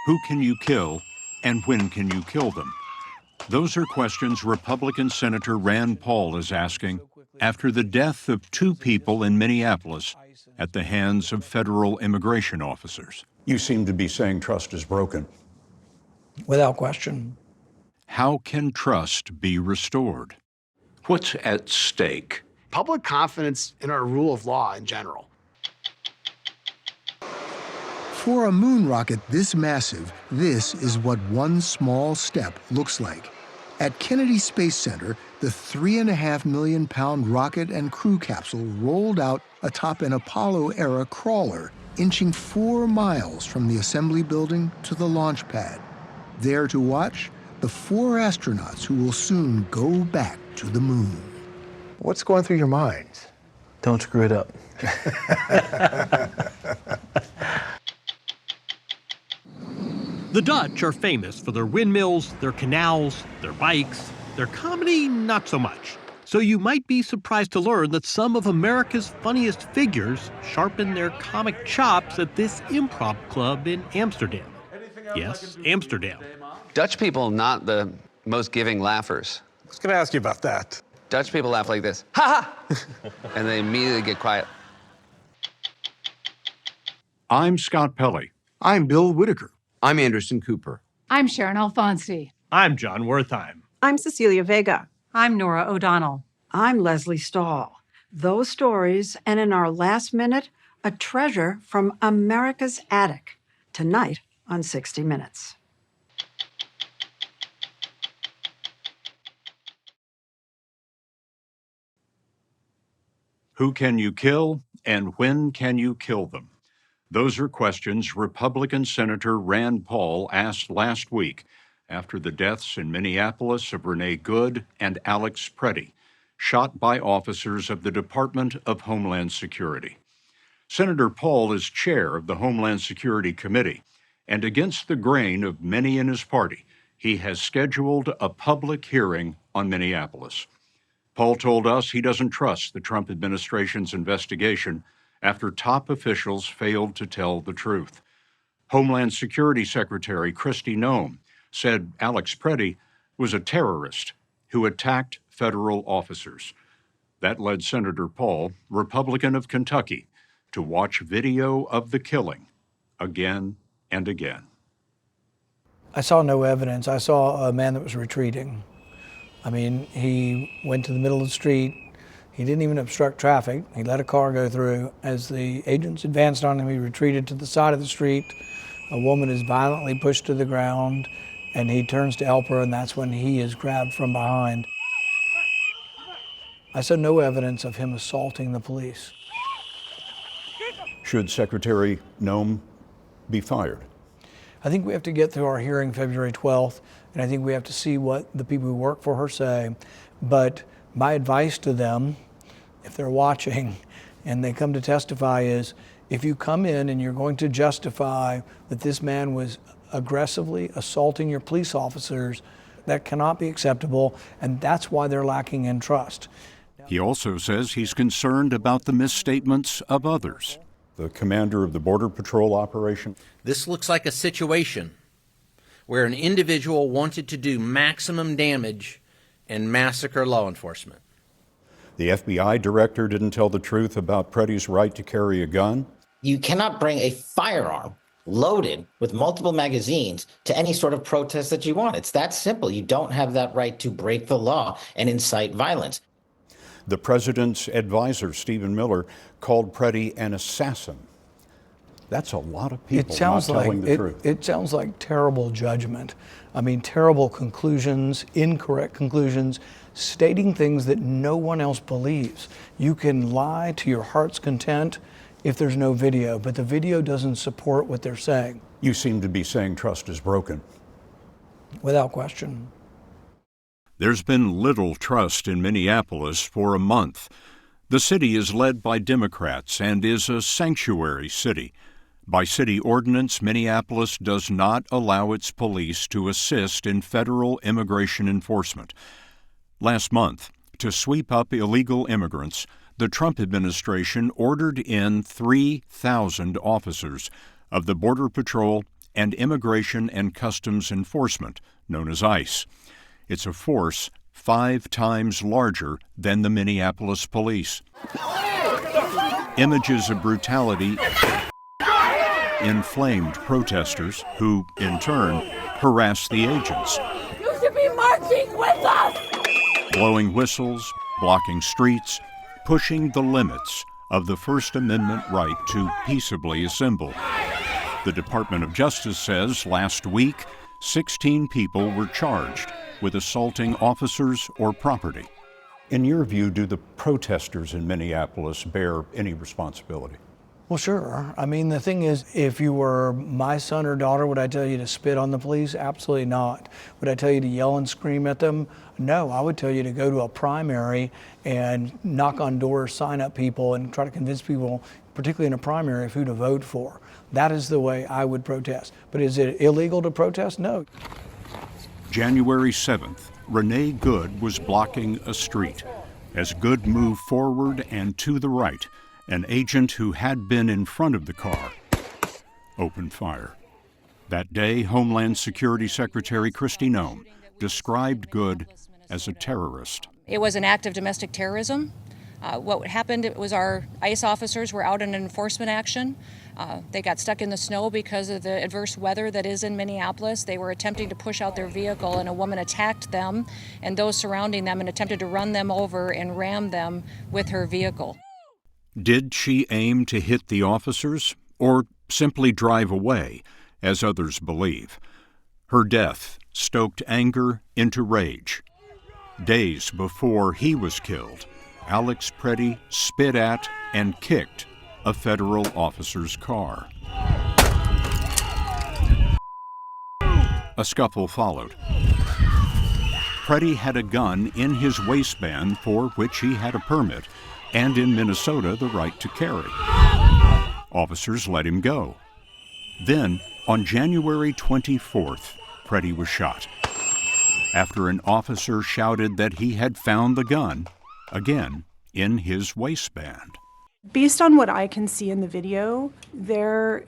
Who can you kill, and when can you kill them? Those are questions Republican Senator Rand Paul is asking after the death of 2 people in Minneapolis at the hands of federal immigration officers. You seem to be saying trust is broken. Without question. How can trust be restored? What's at stake? Public confidence in our rule of law in general. For a moon rocket this massive, this is what one small step looks like. At Kennedy Space Center, the 3.5 million pound rocket and crew capsule rolled out atop an Apollo-era crawler, inching 4 miles from the assembly building to the launch pad. There to watch, the 4 astronauts who will soon go back to the moon. What's going through your mind? Don't screw it up. The Dutch are famous for their windmills, their canals, their bikes, their comedy not so much. So you might be surprised to learn that some of America's funniest figures sharpen their comic chops at this improv club in Amsterdam. Yes, Amsterdam. Dutch people, not the most giving laughers. I was going to ask you about that. Dutch people laugh like this, ha ha, and they immediately get quiet. I'm Scott Pelley. I'm Bill Whitaker. I'm Anderson Cooper. I'm Sharon Alfonsi. I'm John Wertheim. I'm Cecilia Vega. I'm Nora O'Donnell. I'm Leslie Stahl. Those stories, and in our last minute, a treasure from America's attic. Tonight on 60 Minutes. Who can you kill, and when can you kill them? Those are questions Republican Senator Rand Paul asked last week after the deaths in Minneapolis of Renee Good and Alex Preddy, shot by officers of the Department of Homeland Security. Senator Paul is chair of the Homeland Security Committee, and against the grain of many in his party, he has scheduled a public hearing on Minneapolis. Paul told us he doesn't trust the Trump administration's investigation after top officials failed to tell the truth. Homeland Security Secretary Kristi Noem said Alex Preddy was a terrorist who attacked federal officers. That led Senator Paul, Republican of Kentucky, to watch video of the killing again and again. I saw no evidence. I saw a man that was retreating. I mean, he went to the middle of the street. He didn't even obstruct traffic. He let a car go through. As the agents advanced on him, he retreated to the side of the street. A woman is violently pushed to the ground, and he turns to help her, and that's when he is grabbed from behind. I saw no evidence of him assaulting the police. Should Secretary Noem be fired? I think we have to get through our hearing February 12th, and I think we have to see what the people who work for her say. But my advice to them, if they're watching and they come to testify, is if you come in and you're going to justify that this man was aggressively assaulting your police officers, that cannot be acceptable, and that's why they're lacking in trust. He also says he's concerned about the misstatements of others. The commander of the Border Patrol operation. This looks like a situation where an individual wanted to do maximum damage and massacre law enforcement. The FBI director didn't tell the truth about Preddy's right to carry a gun. You cannot bring a firearm loaded with multiple magazines to any sort of protest that you want. It's that simple. You don't have that right to break the law and incite violence. The president's advisor, Stephen Miller, called Preddy an assassin. That's a lot of people not telling the truth. It sounds like terrible judgment. I mean, terrible conclusions, incorrect conclusions, stating things that no one else believes. You can lie to your heart's content if there's no video, but the video doesn't support what they're saying. You seem to be saying trust is broken. Without question. There's been little trust in Minneapolis for a month. The city is led by Democrats and is a sanctuary city. By city ordinance, Minneapolis does not allow its police to assist in federal immigration enforcement. Last month, to sweep up illegal immigrants, the Trump administration ordered in 3,000 officers of the Border Patrol and Immigration and Customs Enforcement, known as ICE. It's a force 5 times larger than the Minneapolis police. Images of brutality inflamed protesters who, in turn, harassed the agents. You should be marching with us! Blowing whistles, blocking streets, pushing the limits of the First Amendment right to peaceably assemble. The Department of Justice says last week, 16 people were charged with assaulting officers or property. In your view, do the protesters in Minneapolis bear any responsibility? Well, sure. I mean, the thing is, if you were my son or daughter, would I tell you to spit on the police? Absolutely not. Would I tell you to yell and scream at them? No, I would tell you to go to a primary and knock on doors, sign up people, and try to convince people, particularly in a primary, of who to vote for. That is the way I would protest. But is it illegal to protest? No. January 7th, Renee Good was blocking a street. As Good moved forward and to the right, an agent who had been in front of the car opened fire. That day, Homeland Security Secretary Kristi Noem described Good as a terrorist. It was an act of domestic terrorism. What happened was our ICE officers were out in an enforcement action. They got stuck in the snow because of the adverse weather that is in Minneapolis. They were attempting to push out their vehicle, and a woman attacked them and those surrounding them and attempted to run them over and ram them with her vehicle. Did she aim to hit the officers or simply drive away, as others believe? Her death stoked anger into rage. Days before he was killed, Alex Preddy spit at and kicked a federal officer's car. A scuffle followed. Preddy had a gun in his waistband for which he had a permit, and in Minnesota the right to carry. Officers let him go. Then, on January 24th, Preddy was shot after an officer shouted that he had found the gun, again, in his waistband. Based on what I can see in the video, there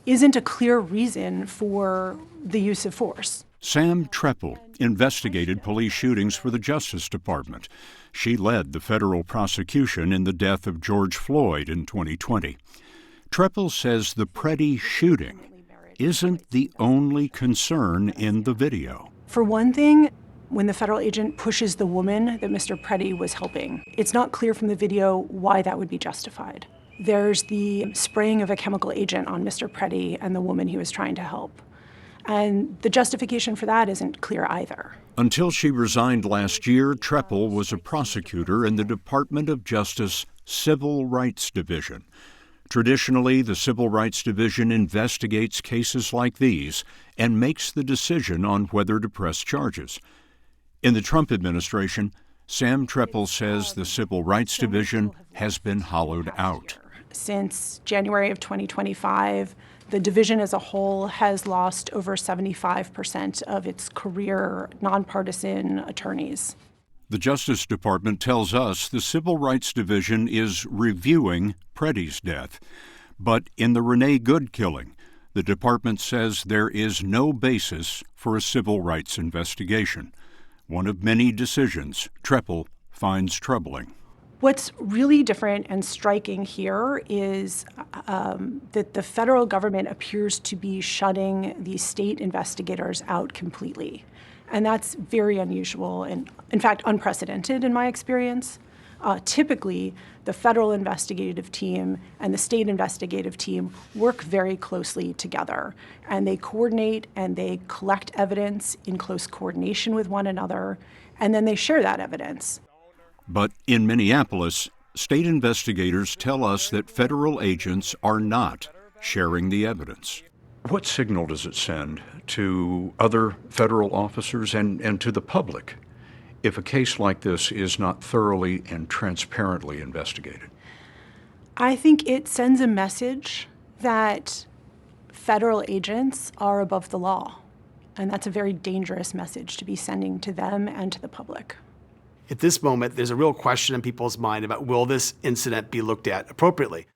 isn't a clear reason for the use of force. Sam Treppel investigated police shootings for the Justice Department. She led the federal prosecution in the death of George Floyd in 2020. Treppel says the Preddy shooting isn't the only concern in the video. For one thing, when the federal agent pushes the woman that Mr. Preddy was helping, it's not clear from the video why that would be justified. There's the spraying of a chemical agent on Mr. Preddy and the woman he was trying to help. And the justification for that isn't clear either. Until she resigned last year, Treppel was a prosecutor in the Department of Justice Civil Rights Division. Traditionally, the Civil Rights Division investigates cases like these and makes the decision on whether to press charges. In the Trump administration, Sam Treppel says the Civil Rights Division has been hollowed out. Since January of 2025, the division as a whole has lost over 75% of its career nonpartisan attorneys. The Justice Department tells us the Civil Rights Division is reviewing Preddy's death. But in the Renee Good killing, the department says there is no basis for a civil rights investigation. One of many decisions Treppel finds troubling. What's really different and striking here is that the federal government appears to be shutting these state investigators out completely. And that's very unusual and, in fact, unprecedented in my experience. Typically, the federal investigative team and the state investigative team work very closely together, and they coordinate and they collect evidence in close coordination with one another, and then they share that evidence. But in Minneapolis, state investigators tell us that federal agents are not sharing the evidence. What signal does it send to other federal officers and to the public if a case like this is not thoroughly and transparently investigated? I think it sends a message that federal agents are above the law, and that's a very dangerous message to be sending to them and to the public. At this moment, there's a real question in people's mind about will this incident be looked at appropriately?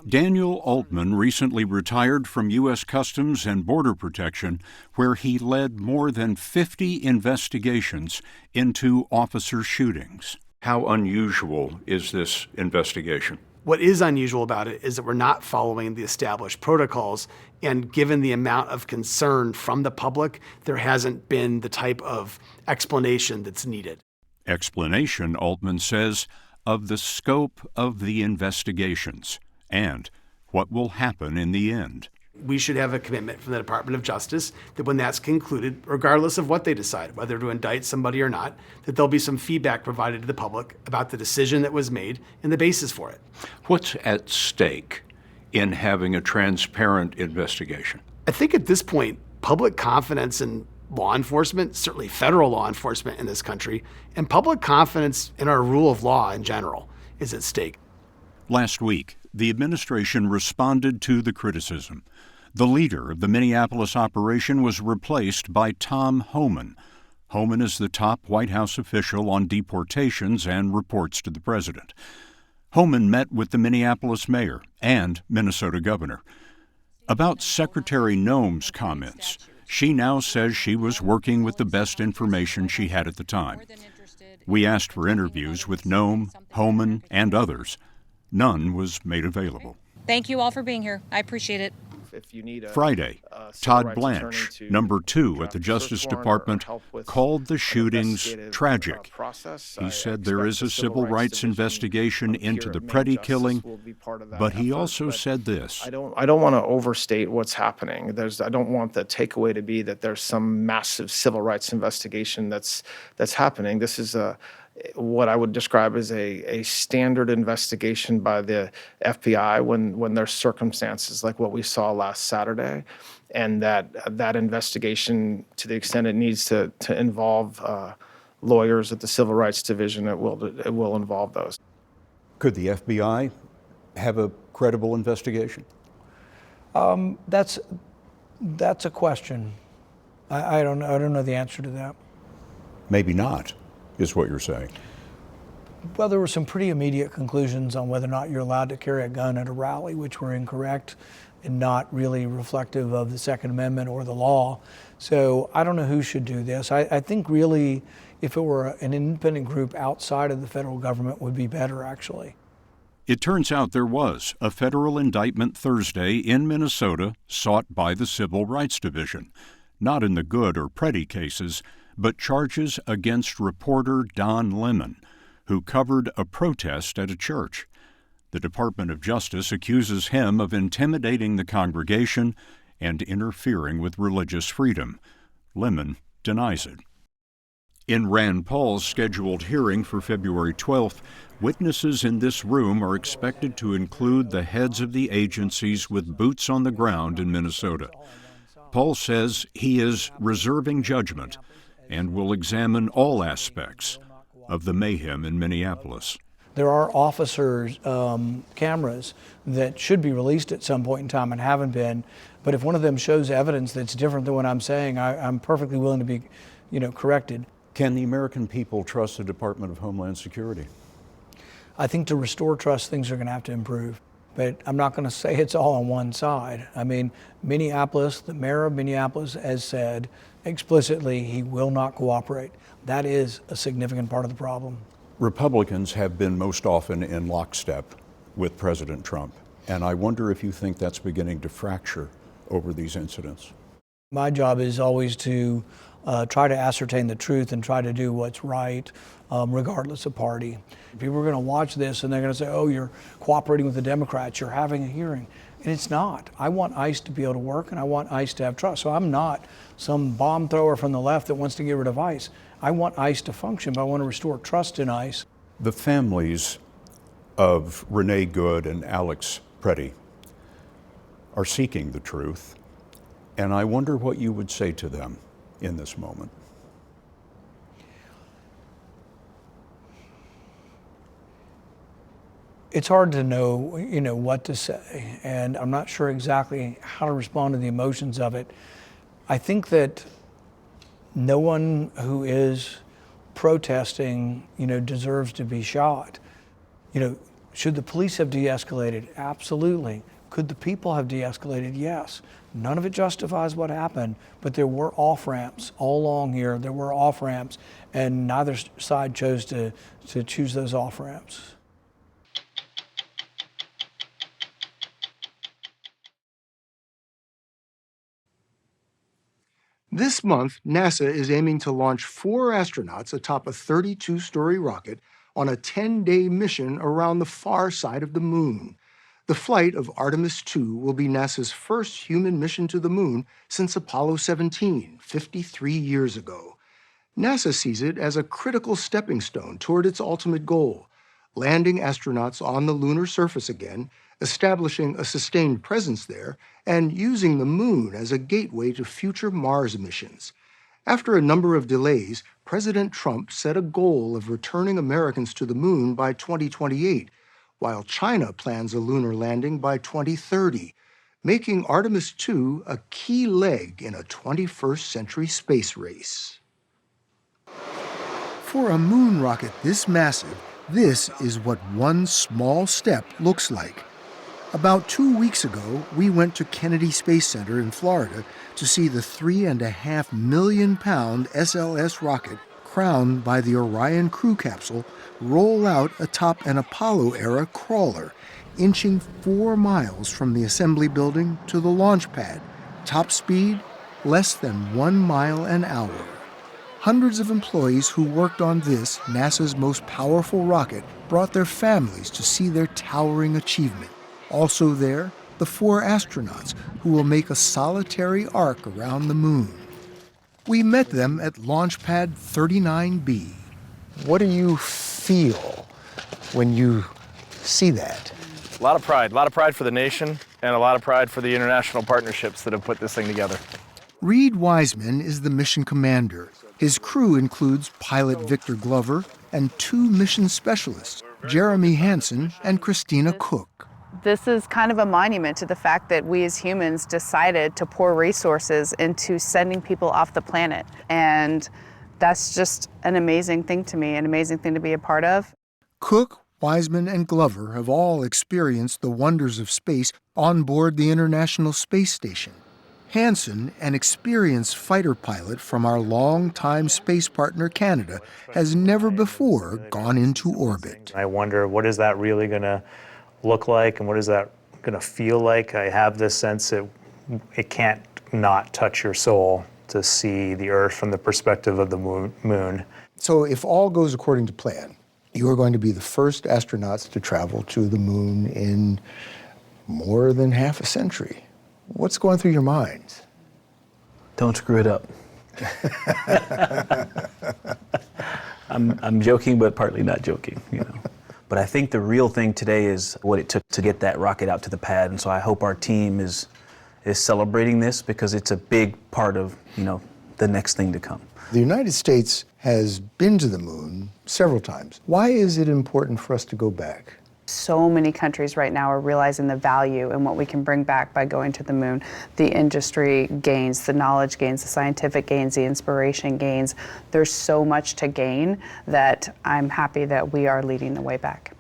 Daniel Altman recently retired from U.S. Customs and Border Protection, where he led more than 50 investigations into officer shootings. How unusual is this investigation? What is unusual about it is that we're not following the established protocols, and given the amount of concern from the public, there hasn't been the type of explanation that's needed. Explanation, Altman says, of the scope of the investigations and what will happen in the end. We should have a commitment from the Department of Justice that when that's concluded, regardless of what they decide, whether to indict somebody or not, that there'll be some feedback provided to the public about the decision that was made and the basis for it. What's at stake in having a transparent investigation? I think at this point, public confidence in law enforcement, certainly federal law enforcement in this country, and public confidence in our rule of law in general is at stake. Last week, the administration responded to the criticism. The leader of the Minneapolis operation was replaced by Tom Homan. Homan is the top White House official on deportations and reports to the president. Homan met with the Minneapolis mayor and Minnesota governor. About Secretary Noem's comments, she now says she was working with the best information she had at the time. We asked for interviews with Noem, Homan, and others. None was made available. Thank you all for being here. I appreciate it. Friday, Todd Blanche, number 2 at the Justice Department, called the shootings tragic. He said there is a civil rights investigation into the Preddy killing, but he also said this. I don't want to overstate what's happening. I don't want the takeaway to be that there's some massive civil rights investigation that's happening. This is what I would describe as a standard investigation by the FBI when there's circumstances like what we saw last Saturday, and that investigation, to the extent it needs to involve lawyers at the Civil Rights Division, it will involve those. Could the FBI have a credible investigation? That's a question. I don't know the answer to that. Maybe not, is what you're saying. Well, there were some pretty immediate conclusions on whether or not you're allowed to carry a gun at a rally, which were incorrect and not really reflective of the Second Amendment or the law. So I don't know who should do this. I think really if it were an independent group outside of the federal government would be better, actually. It turns out there was a federal indictment Thursday in Minnesota sought by the Civil Rights Division, not in the Good or Preddy cases, but charges against reporter Don Lemon, who covered a protest at a church. The Department of Justice accuses him of intimidating the congregation and interfering with religious freedom. Lemon denies it. In Rand Paul's scheduled hearing for February 12th, witnesses in this room are expected to include the heads of the agencies with boots on the ground in Minnesota. Paul says he is reserving judgment and will examine all aspects of the mayhem in Minneapolis. There are officers' cameras that should be released at some point in time and haven't been, but if one of them shows evidence that's different than what I'm saying, I'm perfectly willing to be, corrected. Can the American people trust the Department of Homeland Security? I think to restore trust, things are going to have to improve. But I'm not going to say it's all on one side. I mean, Minneapolis, the mayor of Minneapolis has said explicitly he will not cooperate. That is a significant part of the problem. Republicans have been most often in lockstep with President Trump, and I wonder if you think that's beginning to fracture over these incidents. My job is always to try to ascertain the truth and try to do what's right, regardless of party. People are going to watch this and they're going to say, oh, you're cooperating with the Democrats, you're having a hearing. And it's not. I want ICE to be able to work and I want ICE to have trust. So I'm not some bomb thrower from the left that wants to get rid of ICE. I want ICE to function, but I want to restore trust in ICE. The families of Renee Good and Alex Preddy are seeking the truth, and I wonder what you would say to them in this moment. It's hard to know, what to say, and I'm not sure exactly how to respond to the emotions of it. I think that no one who is protesting, deserves to be shot. Should the police have de-escalated? Absolutely. Could the people have de-escalated? Yes. None of it justifies what happened, but there were off-ramps all along here. There were off-ramps, and neither side chose to choose those off-ramps. This month, NASA is aiming to launch 4 astronauts atop a 32-story rocket on a 10-day mission around the far side of the moon. The flight of Artemis 2 will be NASA's first human mission to the moon since Apollo 17, 53 years ago. NASA sees it as a critical stepping stone toward its ultimate goal, landing astronauts on the lunar surface again, establishing a sustained presence there, and using the moon as a gateway to future Mars missions. After a number of delays, President Trump set a goal of returning Americans to the moon by 2028, while China plans a lunar landing by 2030, making Artemis 2 a key leg in a 21st century space race. For a moon rocket this massive, this is what one small step looks like. About 2 weeks ago, we went to Kennedy Space Center in Florida to see the 3.5 million pound SLS rocket, crowned by the Orion crew capsule, roll out atop an Apollo-era crawler, inching 4 miles from the assembly building to the launch pad. Top speed, less than 1 mile an hour. Hundreds of employees who worked on this, NASA's most powerful rocket, brought their families to see their towering achievement. Also there, the 4 astronauts who will make a solitary arc around the moon. We met them at Launch Pad 39B. What do you feel when you see that? A lot of pride for the nation, and a lot of pride for the international partnerships that have put this thing together. Reed Wiseman is the mission commander. His crew includes pilot Victor Glover and 2 mission specialists, Jeremy Hansen and Christina Cook. This is kind of a monument to the fact that we as humans decided to pour resources into sending people off the planet. And that's just an amazing thing to me, an amazing thing to be a part of. Cook, Wiseman, and Glover have all experienced the wonders of space on board the International Space Station. Hansen, an experienced fighter pilot from our longtime space partner Canada, has never before gone into orbit. I wonder, what is that really going to look like, and what is that going to feel like? I have this sense that it can't not touch your soul to see the Earth from the perspective of the moon. So if all goes according to plan, you are going to be the first astronauts to travel to the moon in more than half a century. What's going through your minds? Don't screw it up. I'm joking, but partly not joking, you know. But I think the real thing today is what it took to get that rocket out to the pad, and so I hope our team is celebrating this, because it's a big part of, you know, the next thing to come. The United States has been to the moon several times. Why is it important for us to go back? So many countries right now are realizing the value and what we can bring back by going to the moon. The industry gains, the knowledge gains, the scientific gains, the inspiration gains. There's so much to gain that I'm happy that we are leading the way back.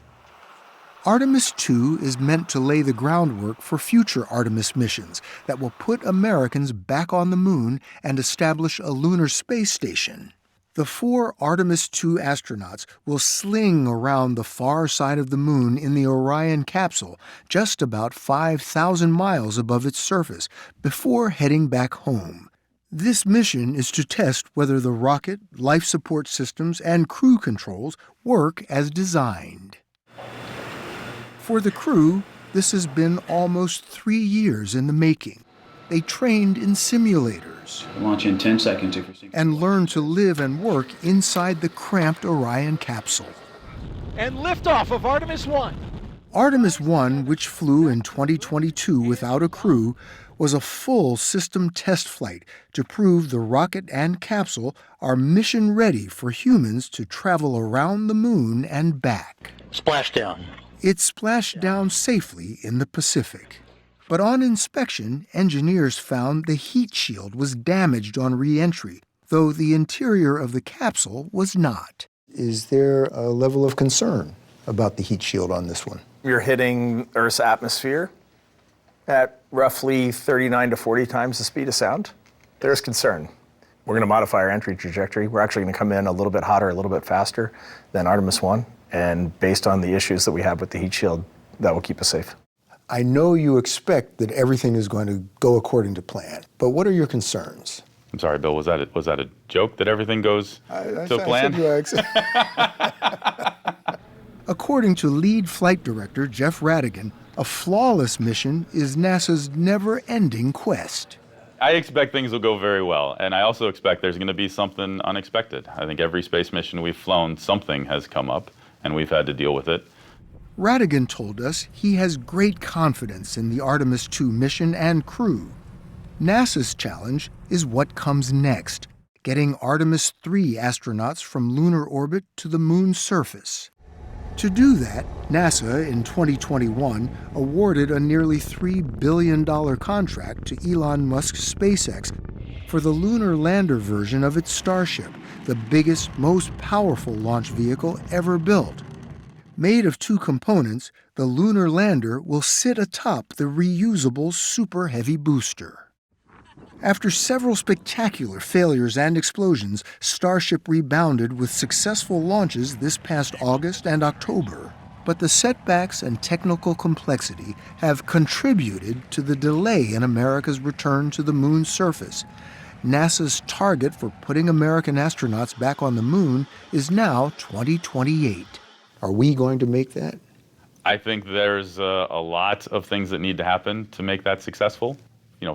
Artemis 2 is meant to lay the groundwork for future Artemis missions that will put Americans back on the moon and establish a lunar space station. The 4 Artemis 2 astronauts will sling around the far side of the moon in the Orion capsule, just about 5,000 miles above its surface, before heading back home. This mission is to test whether the rocket, life support systems, and crew controls work as designed. For the crew, this has been almost 3 years in the making. They trained in simulators. Launch in 10 seconds. And learned to live and work inside the cramped Orion capsule. And liftoff of Artemis 1. Artemis 1, which flew in 2022 without a crew, was a full system test flight to prove the rocket and capsule are mission ready for humans to travel around the moon and back. Splashdown. It splashed down safely in the Pacific. But on inspection, engineers found the heat shield was damaged on re-entry, though the interior of the capsule was not. Is there a level of concern? about the heat shield on this one? You're hitting Earth's atmosphere at roughly 39 to 40 times the speed of sound. There's concern. We're going to modify our entry trajectory. We're actually going to come in a little bit hotter, a little bit faster than Artemis 1. And based on the issues that we have with the heat shield, that will keep us safe. I know you expect that everything is going to go according to plan, but what are your concerns? I'm sorry, Bill, was that a joke that everything goes to plan? According to lead flight director Jeff Radigan, a flawless mission is NASA's never-ending quest. I expect things will go very well, and I also expect there's going to be something unexpected. I think every space mission we've flown, something has come up, and we've had to deal with it. Radigan told us he has great confidence in the Artemis II mission and crew. NASA's challenge is what comes next, getting Artemis III astronauts from lunar orbit to the moon's surface. To do that, NASA in 2021 awarded a nearly $3 billion contract to Elon Musk's SpaceX for the lunar lander version of its Starship, the biggest, most powerful launch vehicle ever built. Made of two components, the lunar lander will sit atop the reusable Super Heavy booster. After several spectacular failures and explosions, Starship rebounded with successful launches this past August and October. But the setbacks and technical complexity have contributed to the delay in America's return to the moon's surface. NASA's target for putting American astronauts back on the moon is now 2028. Are we going to make that? I think there's a lot of things that need to happen to make that successful.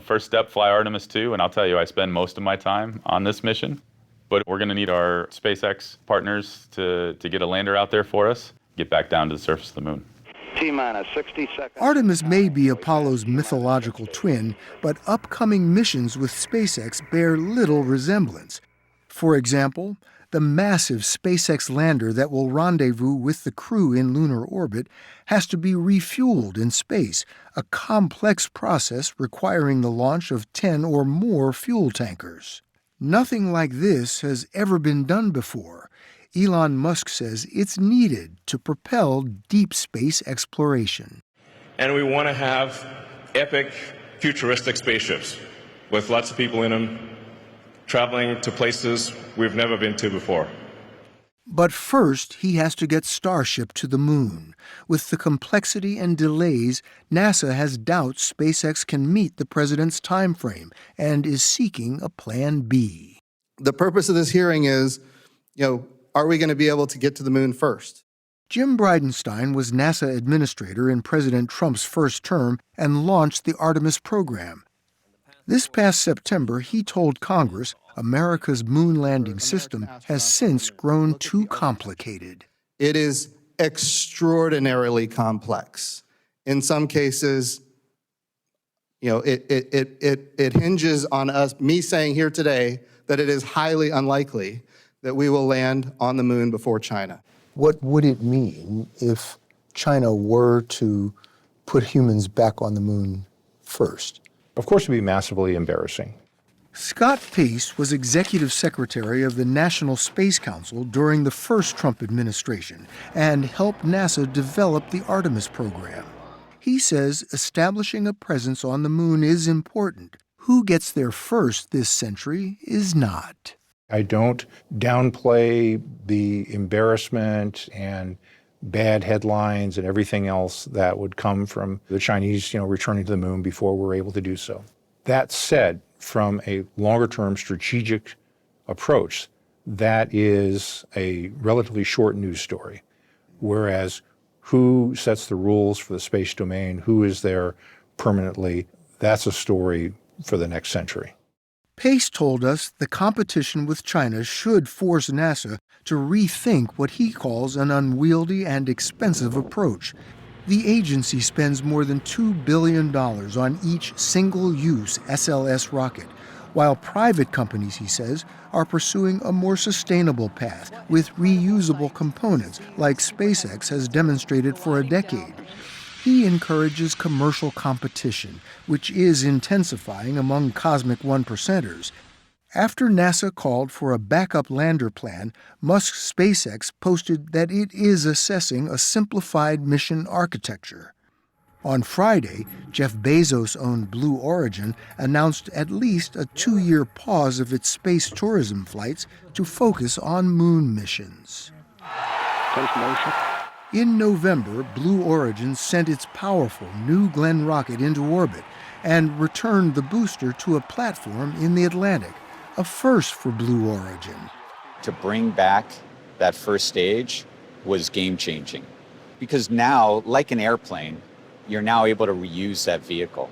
First step, fly Artemis 2, and I'll tell you, I spend most of my time on this mission. But we're going to need our SpaceX partners to get a lander out there for us, get back down to the surface of the moon. T-minus 60 seconds. Artemis may be Apollo's mythological twin, but upcoming missions with SpaceX bear little resemblance. For example, the massive SpaceX lander that will rendezvous with the crew in lunar orbit has to be refueled in space, a complex process requiring the launch of 10 or more fuel tankers. Nothing like this has ever been done before. Elon Musk says it's needed to propel deep space exploration. And we want to have epic, futuristic spaceships with lots of people in them, traveling to places we've never been to before. But first, he has to get Starship to the moon. With the complexity and delays, NASA has doubts SpaceX can meet the president's time frame and is seeking a plan B. The purpose of this hearing is, are we going to be able to get to the moon first? Jim Bridenstine was NASA administrator in President Trump's first term and launched the Artemis program. This past September, he told Congress America's moon landing system has since grown too complicated. It is extraordinarily complex. In some cases, it hinges on me saying here today that it is highly unlikely that we will land on the moon before China. What would it mean if China were to put humans back on the moon first? Of course, it would be massively embarrassing. Scott Pace was executive secretary of the National Space Council during the first Trump administration and helped NASA develop the Artemis program. He says establishing a presence on the moon is important. Who gets there first this century is not. I don't downplay the embarrassment and bad headlines and everything else that would come from the Chinese, returning to the moon before we're able to do so. That said, from a longer-term strategic approach, that is a relatively short news story. Whereas who sets the rules for the space domain, who is there permanently, that's a story for the next century. Pace told us the competition with China should force NASA to rethink what he calls an unwieldy and expensive approach. The agency spends more than $2 billion on each single-use SLS rocket, while private companies, he says, are pursuing a more sustainable path with reusable components like SpaceX has demonstrated for a decade. He encourages commercial competition, which is intensifying among cosmic one-percenters. After NASA called for a backup lander plan, Musk's SpaceX posted that it is assessing a simplified mission architecture. On Friday, Jeff Bezos-owned Blue Origin announced at least a 2-year pause of its space tourism flights to focus on moon missions. In November, Blue Origin sent its powerful New Glenn rocket into orbit and returned the booster to a platform in the Atlantic, a first for Blue Origin. To bring back that first stage was game-changing, because now, like an airplane, you're now able to reuse that vehicle.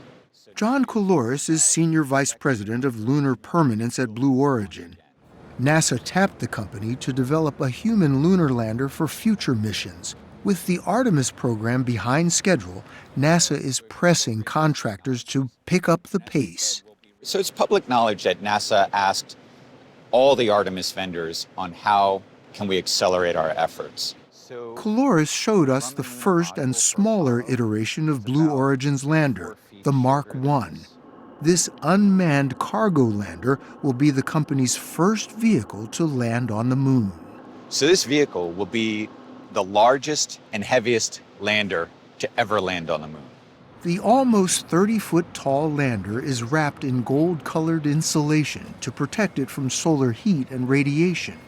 John Coulouris is Senior Vice President of Lunar Permanence at Blue Origin. NASA tapped the company to develop a human lunar lander for future missions. With the Artemis program behind schedule, NASA is pressing contractors to pick up the pace. So it's public knowledge that NASA asked all the Artemis vendors on how can we accelerate our efforts. Coulouris showed us the first and smaller iteration of Blue Origin's lander, the Mark I. This unmanned cargo lander will be the company's first vehicle to land on the moon. So this vehicle will be the largest and heaviest lander to ever land on the moon. The almost 30-foot-tall lander is wrapped in gold-colored insulation to protect it from solar heat and radiation.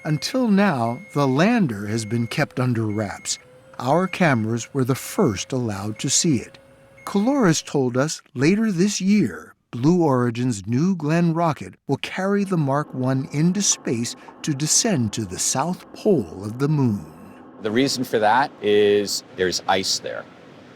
Until now, the lander has been kept under wraps. Our cameras were the first allowed to see it. Coulouris told us later this year, Blue Origin's New Glenn rocket will carry the Mark I into space to descend to the south pole of the moon. The reason for that is there's ice there.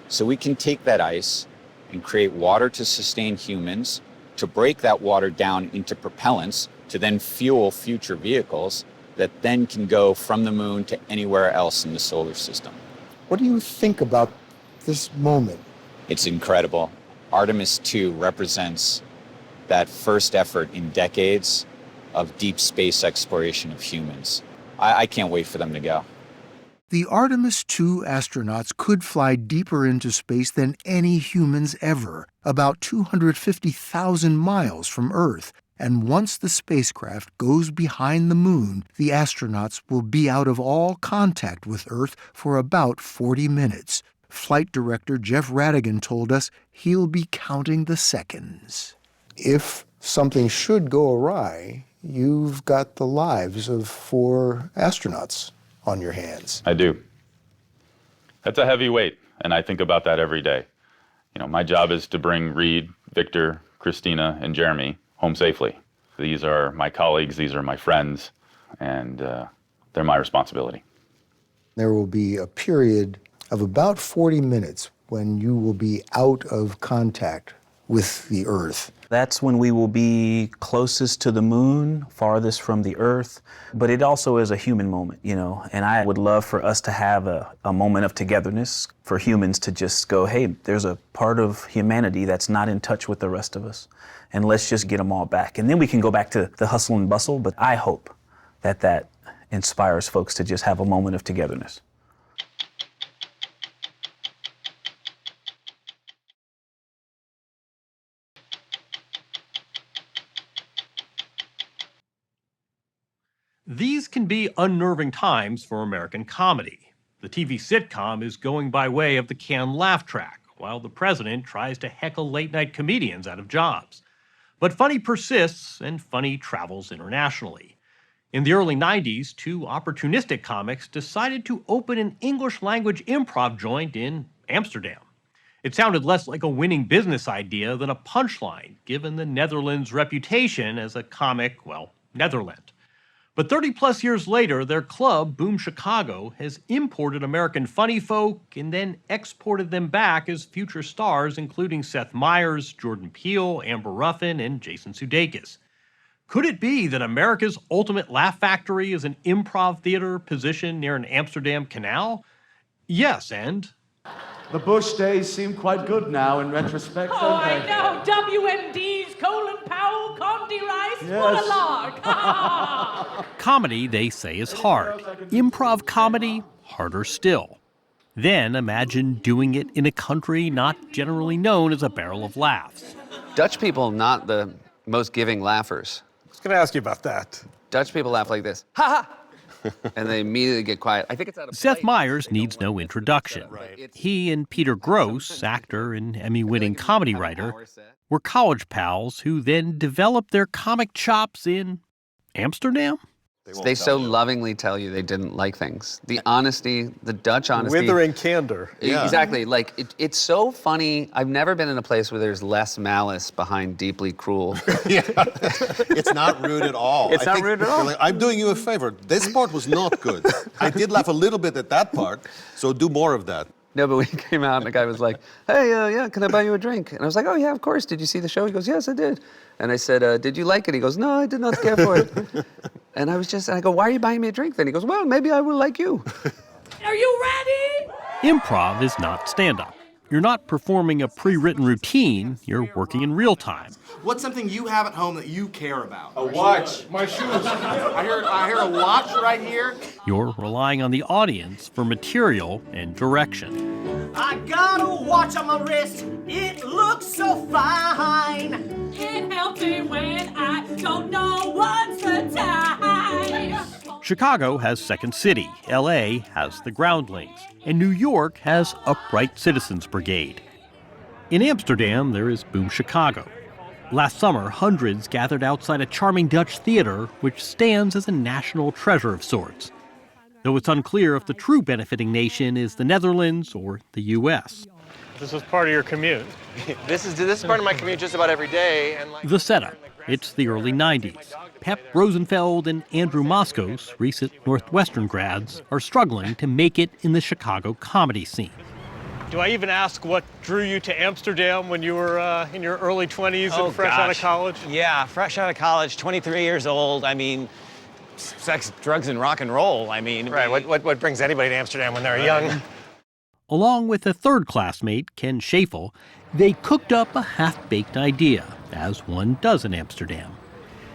So we can take that ice and create water to sustain humans, to break that water down into propellants, to then fuel future vehicles that then can go from the moon to anywhere else in the solar system. What do you think about this moment? It's incredible. Artemis II represents that first effort in decades of deep space exploration of humans. I can't wait for them to go. The Artemis II astronauts could fly deeper into space than any humans ever, about 250,000 miles from Earth. And once the spacecraft goes behind the moon, the astronauts will be out of all contact with Earth for about 40 minutes. Flight director Jeff Radigan told us he'll be counting the seconds. If something should go awry, you've got the lives of 4 astronauts on your hands. I do. That's a heavy weight, and I think about that every day. You know, my job is to bring Reed, Victor, Christina, and Jeremy home safely. These are my colleagues, these are my friends, and they're my responsibility. There will be a period of about 40 minutes when you will be out of contact with the Earth. That's when we will be closest to the moon, farthest from the Earth. But it also is a human moment, you know, and I would love for us to have a moment of togetherness, for humans to just go, hey, there's a part of humanity that's not in touch with the rest of us, and let's just get them all back. And then we can go back to the hustle and bustle, but I hope that that inspires folks to just have a moment of togetherness. These can be unnerving times for American comedy. The TV sitcom is going by way of the canned laugh track, while the president tries to heckle late-night comedians out of jobs. But funny persists, and funny travels internationally. In the early 90s, 2 opportunistic comics decided to open an English-language improv joint in Amsterdam. It sounded less like a winning business idea than a punchline, given the Netherlands' reputation as a comic, Netherland. But 30-plus years later, their club, Boom Chicago, has imported American funny folk and then exported them back as future stars, including Seth Meyers, Jordan Peele, Amber Ruffin, and Jason Sudeikis. Could it be that America's ultimate laugh factory is an improv theater positioned near an Amsterdam canal? Yes, and... The Bush days seem quite good now in retrospect, don't they? I know. WMDs, Colin Powell, Condi Rice, Yes. what a lark. Comedy, they say, is hard. Improv comedy, harder still. Then imagine doing it in a country not generally known as a barrel of laughs. Dutch people, not the most giving laughers. going to ask you about that. Dutch people laugh like this, ha ha, and they immediately get quiet. I think it's out of Seth Meyers needs no introduction. He and Peter Gross, actor and Emmy-winning comedy writer, were college pals who then developed their comic chops in Amsterdam? They so lovingly tell you they didn't like things. The honesty, the Dutch honesty. Withering candor. Yeah. Exactly. Like, it's so funny. I've never been in a place where there's less malice behind deeply cruel. It's not rude at all. It's not rude at all. Like, I'm doing you a favor. This part was not good. I did laugh a little bit at that part, so do more of that. No, but we came out and the guy was like, hey, yeah, can I buy you a drink? And I was like, oh, yeah, of course. Did you see the show? He goes, yes, I did. And I said, did you like it? He goes, no, I did not care for it. And I go, why are you buying me a drink then? He goes, well, maybe I will like you. Are you ready? Improv is not stand-up. You're not performing a pre-written routine, you're working in real time. What's something you have at home that you care about? A watch. My shoes. I hear a watch right here. You're relying on the audience for material and direction. I got a watch on my wrist. It looks so fine. Can't help it when I don't know what's the time. Chicago has Second City, LA has the Groundlings, and New York has Upright Citizens Brigade. In Amsterdam, there is Boom Chicago. Last summer, hundreds gathered outside a charming Dutch theater, which stands as a national treasure of sorts. Though it's unclear if the true benefiting nation is the Netherlands or the U.S. This is part of your commute. This is part of my commute just about every day. And The setup. It's the early 90s. Pep Rosenfeld and Andrew Moskos, recent Northwestern grads, are struggling to make it in the Chicago comedy scene. Do I even ask what drew you to Amsterdam when you were in your early 20s and fresh out of college? Yeah, fresh out of college, 23 years old. I mean, sex, drugs, and rock and roll. I mean... Right, what brings anybody to Amsterdam when they're young? Along with a third classmate, Ken Schafel, they cooked up a half-baked idea, as one does in Amsterdam.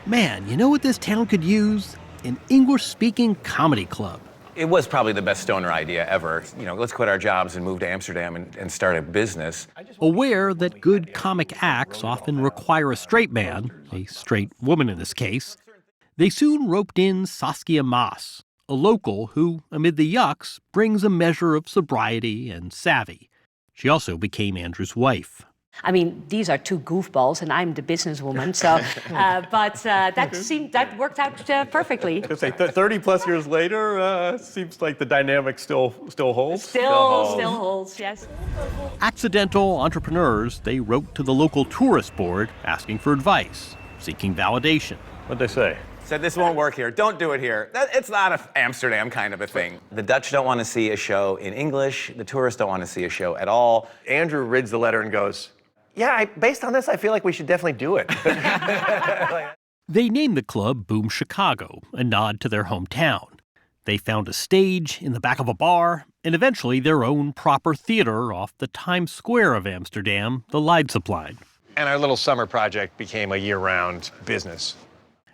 Man, you know what this town could use? An English-speaking comedy club. It was probably the best stoner idea ever. You know, let's quit our jobs and move to Amsterdam and start a business. Aware that good comic acts often require a straight man, a straight woman in this case, they soon roped in Saskia Maas, a local who, amid the yucks, brings a measure of sobriety and savvy. She also became Andrew's wife. I mean, these are two goofballs, and I'm the businesswoman, so, that worked out perfectly. 30 plus years later, seems like the dynamic still holds. Still holds, yes. Accidental entrepreneurs, they wrote to the local tourist board asking for advice, seeking validation. What'd they say? Said, this won't work here. Don't do it here. It's not an Amsterdam kind of a thing. The Dutch don't want to see a show in English. The tourists don't want to see a show at all. Andrew reads the letter and goes, yeah, based on this, I feel like we should definitely do it. They named the club Boom Chicago, a nod to their hometown. They found a stage in the back of a bar, and eventually their own proper theater off the Times Square of Amsterdam, the Leidseplein. And our little summer project became a year-round business.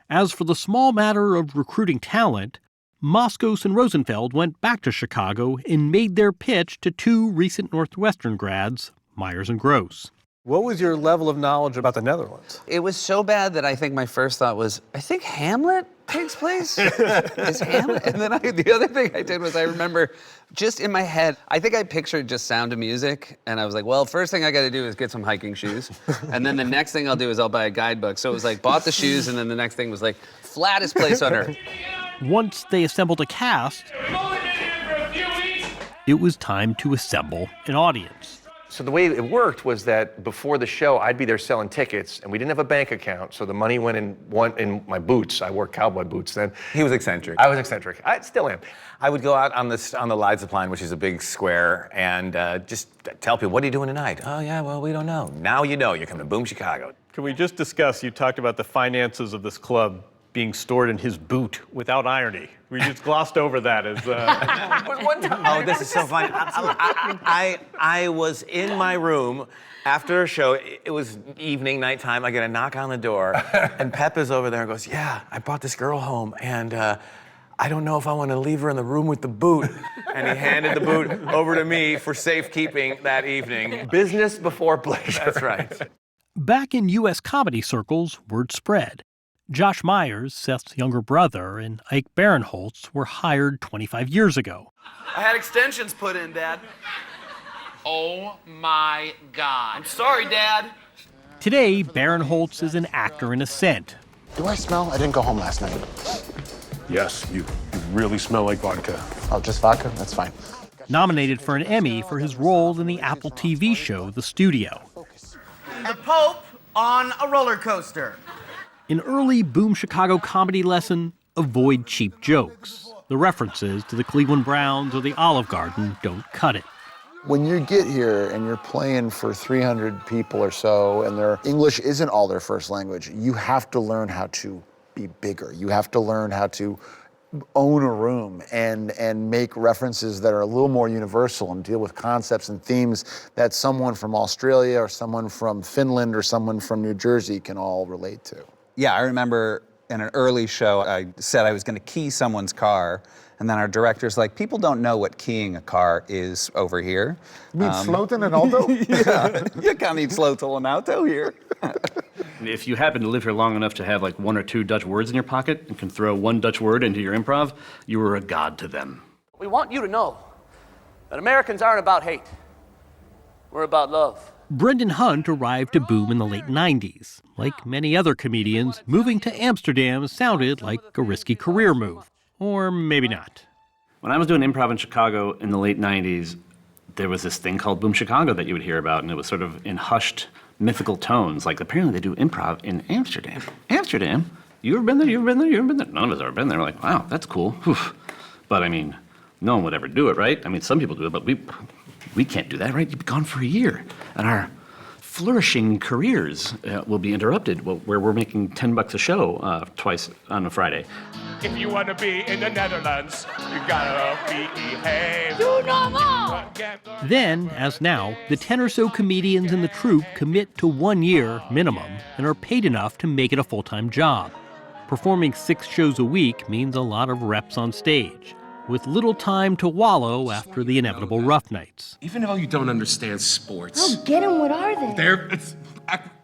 As for the small matter of recruiting talent, Moskos and Rosenfeld went back to Chicago and made their pitch to two recent Northwestern grads, Meyers and Gross. What was your level of knowledge about the Netherlands? It was so bad that I think my first thought was, I think Hamlet takes place? Is Hamlet? And then the other thing I did was I remember just in my head, I think I pictured just Sound of Music, and I was like, well, first thing I gotta do is get some hiking shoes. And then the next thing I'll do is I'll buy a guidebook. So it was like, bought the shoes, and then the next thing was like, flattest place on earth. Once they assembled a cast, it was time to assemble an audience. So the way it worked was that before the show, I'd be there selling tickets, and we didn't have a bank account, so the money went in my boots. I wore cowboy boots then. He was eccentric. I was eccentric. I still am. I would go out on the Leidseplein, which is a big square, and just tell people, what are you doing tonight? Oh, yeah, well, we don't know. Now you know. You're coming to Boom Chicago. Can we just discuss, you talked about the finances of this club being stored in his boot without irony. We just glossed over that as... One time. Oh, this is so funny. I was in my room after a show. It was evening, nighttime. I get a knock on the door, and Pep is over there and goes, yeah, I brought this girl home, and I don't know if I want to leave her in the room with the boot. And he handed the boot over to me for safekeeping that evening. Business before pleasure. That's right. Back in U.S. comedy circles, word spread. Josh Myers, Seth's younger brother, and Ike Barinholtz were hired 25 years ago. I had extensions put in, Dad. Oh my God. I'm sorry, Dad. Today, Barinholtz is an actor in ascent. Do I smell? I didn't go home last night. Yes, you really smell like vodka. Oh, just vodka? That's fine. Nominated for an Emmy for his role in the Apple TV show The Studio. The Pope on a roller coaster. An early Boom Chicago comedy lesson, avoid cheap jokes. The references to the Cleveland Browns or the Olive Garden don't cut it. When you get here and you're playing for 300 people or so, and their English isn't all their first language, you have to learn how to be bigger. You have to learn how to own a room and make references that are a little more universal and deal with concepts and themes that someone from Australia or someone from Finland or someone from New Jersey can all relate to. Yeah, I remember in an early show, I said I was going to key someone's car, and then our director's like, people don't know what keying a car is over here. You mean sloten and auto? Yeah, you can't need slotel and auto here. If you happen to live here long enough to have like 1 or 2 Dutch words in your pocket and can throw 1 Dutch word into your improv, you are a god to them. We want you to know that Americans aren't about hate. We're about love. Brendan Hunt arrived to Boom in the late 90s. Like many other comedians, moving to Amsterdam sounded like a risky career move. Or maybe not. When I was doing improv in Chicago in the late 90s, there was this thing called Boom Chicago that you would hear about, and it was sort of in hushed, mythical tones. Like, apparently they do improv in Amsterdam. Amsterdam? You ever been there? You ever been there? You ever been there? None of us have ever been there. We're like, wow, that's cool. Whew. But, I mean, no one would ever do it, right? I mean, some people do it, but we can't do that, right? You'd be gone for a year. And our flourishing careers will be interrupted where we're making $10 a show twice on a Friday. If you want to be in the Netherlands, you gotta behave. Do normal. Then, as now, the 10 or so comedians in the troupe commit to 1 year minimum and are paid enough to make it a full-time job. Performing 6 shows a week means a lot of reps on stage, with little time to wallow after the inevitable rough nights. Even though you don't understand sports. Oh, get them. What are they?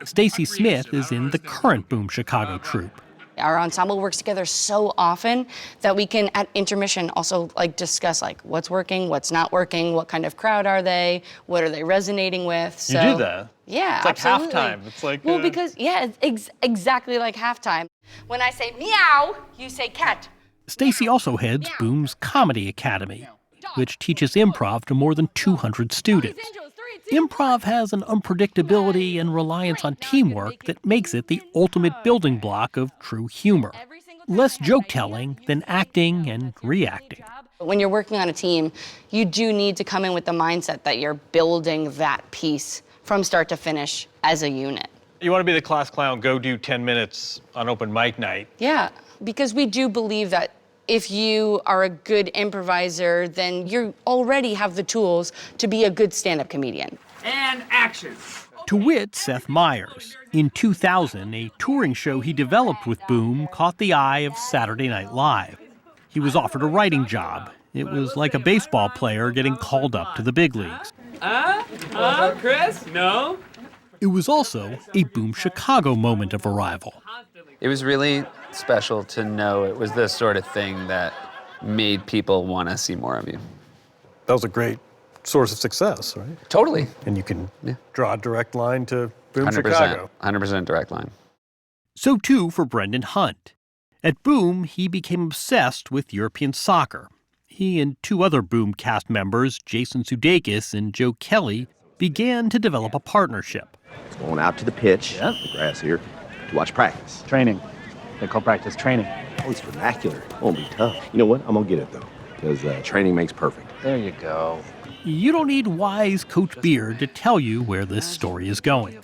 Stacey Smith is in the current Boom Chicago troupe. Our ensemble works together so often that we can, at intermission, also discuss what's working, what's not working, what kind of crowd are they, what are they resonating with. So, you do that? Yeah, it's like absolutely. Halftime. It's like well, because it's exactly like halftime. When I say meow, you say cat. Stacey also heads Boom's Comedy Academy, which teaches improv to more than 200 students. Improv has an unpredictability and reliance on teamwork that makes it the ultimate building block of true humor. Less joke-telling than acting and reacting. When you're working on a team, you do need to come in with the mindset that you're building that piece from start to finish as a unit. You want to be the class clown, go do 10 minutes on open mic night. Yeah, because we do believe that if you are a good improviser, then you already have the tools to be a good stand-up comedian. And action. To wit, Seth Meyers. In 2000, a touring show he developed with Boom caught the eye of Saturday Night Live. He was offered a writing job. It was like a baseball player getting called up to the big leagues. Chris? No? It was also a Boom Chicago moment of arrival. It was really special to know it was the sort of thing that made people want to see more of you. That was a great source of success, right? Totally. And you can draw a direct line to Boom 100%, Chicago. 100% direct line. So too for Brendan Hunt. At Boom, he became obsessed with European soccer. He and 2 other Boom cast members, Jason Sudeikis and Joe Kelly, began to develop a partnership. Going out to the pitch, the grass here, to watch practice. Training. They call practice training. Oh, it's vernacular. It won't be tough. You know what? I'm going to get it, though, because training makes perfect. There you go. You don't need wise Coach Beard to tell you where this story is going.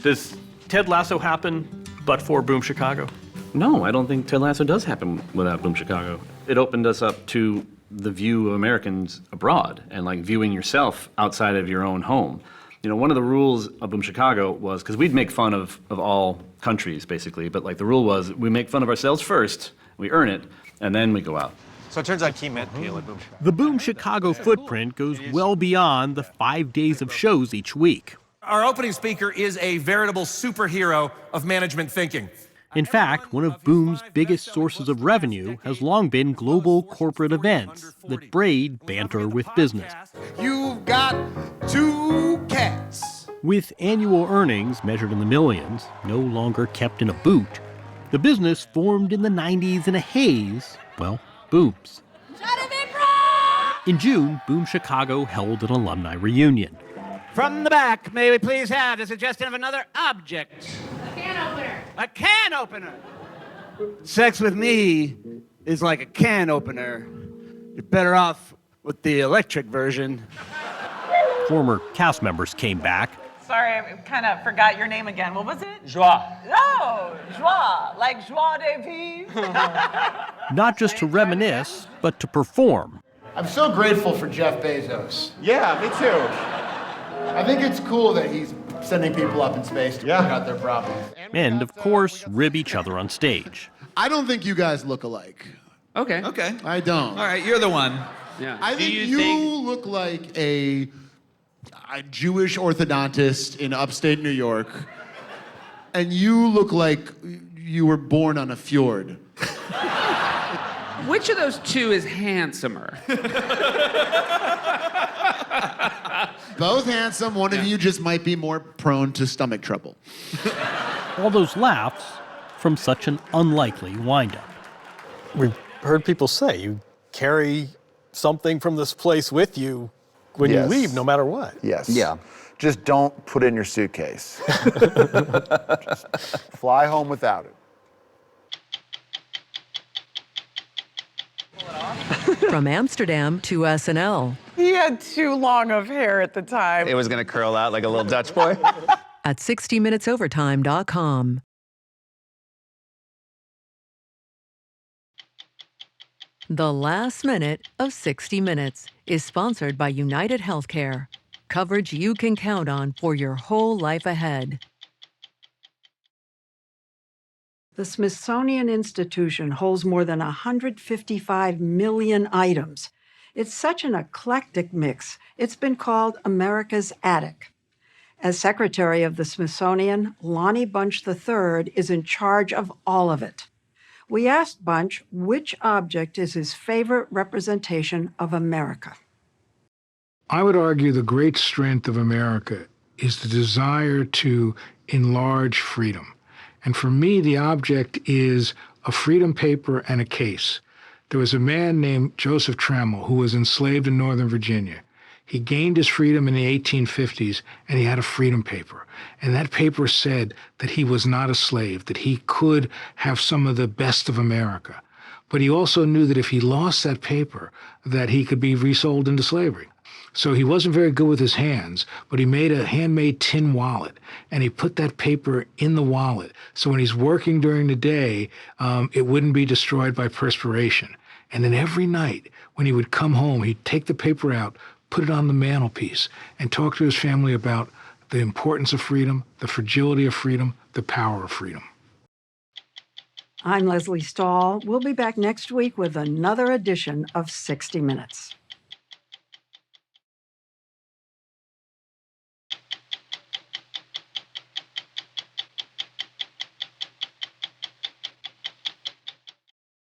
Does Ted Lasso happen but for Boom Chicago? No, I don't think Ted Lasso does happen without Boom Chicago. It opened us up to the view of Americans abroad and viewing yourself outside of your own home. You know, one of the rules of Boom Chicago was, because we'd make fun of all countries, basically, but the rule was we make fun of ourselves first, we earn it, and then we go out. So it turns out Key met Peel at Boom Chicago. The Boom Chicago footprint goes well beyond the 5 days of shows each week. Our opening speaker is a veritable superhero of management thinking. In fact, one of Boom's biggest sources of revenue has long been global corporate events that braid banter with business. You've got 2 cats. With annual earnings measured in the millions, no longer kept in a boot, the business formed in the 90s in a haze, well, Boom's. In June, Boom Chicago held an alumni reunion. From the back, may we please have the suggestion of another object? A can opener. A can opener! Sex with me is like a can opener. You're better off with the electric version. Former cast members came back. Sorry, I kind of forgot your name again. What was it? Joie. Oh, joie, like joie de vivre. Not just to reminisce, but to perform. I'm so grateful for Jeff Bezos. Yeah, me too. I think it's cool that he's sending people up in space to work out their problems. And, of course, rib each other on stage. I don't think you guys look alike. Okay. Okay. I don't. All right, you're the one. Yeah. I think you look like a Jewish orthodontist in upstate New York, and you look like you were born on a fjord. Which of those two is handsomer? Both handsome. One of you just might be more prone to stomach trouble. All those laughs from such an unlikely windup. We've heard people say you carry something from this place with you when you leave, no matter what. Yes. Yeah. Just don't put it in your suitcase. Just fly home without it. From Amsterdam to SNL. He had too long of hair at the time. It was going to curl out like a little Dutch boy. At 60minutesovertime.com. The last minute of 60 Minutes is sponsored by United Healthcare. Coverage you can count on for your whole life ahead. The Smithsonian Institution holds more than 155 million items. It's such an eclectic mix, it's been called America's Attic. As secretary of the Smithsonian, Lonnie Bunch III is in charge of all of it. We asked Bunch which object is his favorite representation of America. I would argue the great strength of America is the desire to enlarge freedom. And for me, the object is a freedom paper and a case. There was a man named Joseph Trammell who was enslaved in Northern Virginia. He gained his freedom in the 1850s, and he had a freedom paper. And that paper said that he was not a slave, that he could have some of the best of America. But he also knew that if he lost that paper, that he could be resold into slavery. So he wasn't very good with his hands, but he made a handmade tin wallet, and he put that paper in the wallet. So when he's working during the day, it wouldn't be destroyed by perspiration. And then every night, when he would come home, he'd take the paper out, put it on the mantelpiece, and talk to his family about the importance of freedom, the fragility of freedom, the power of freedom. I'm Leslie Stahl. We'll be back next week with another edition of 60 Minutes.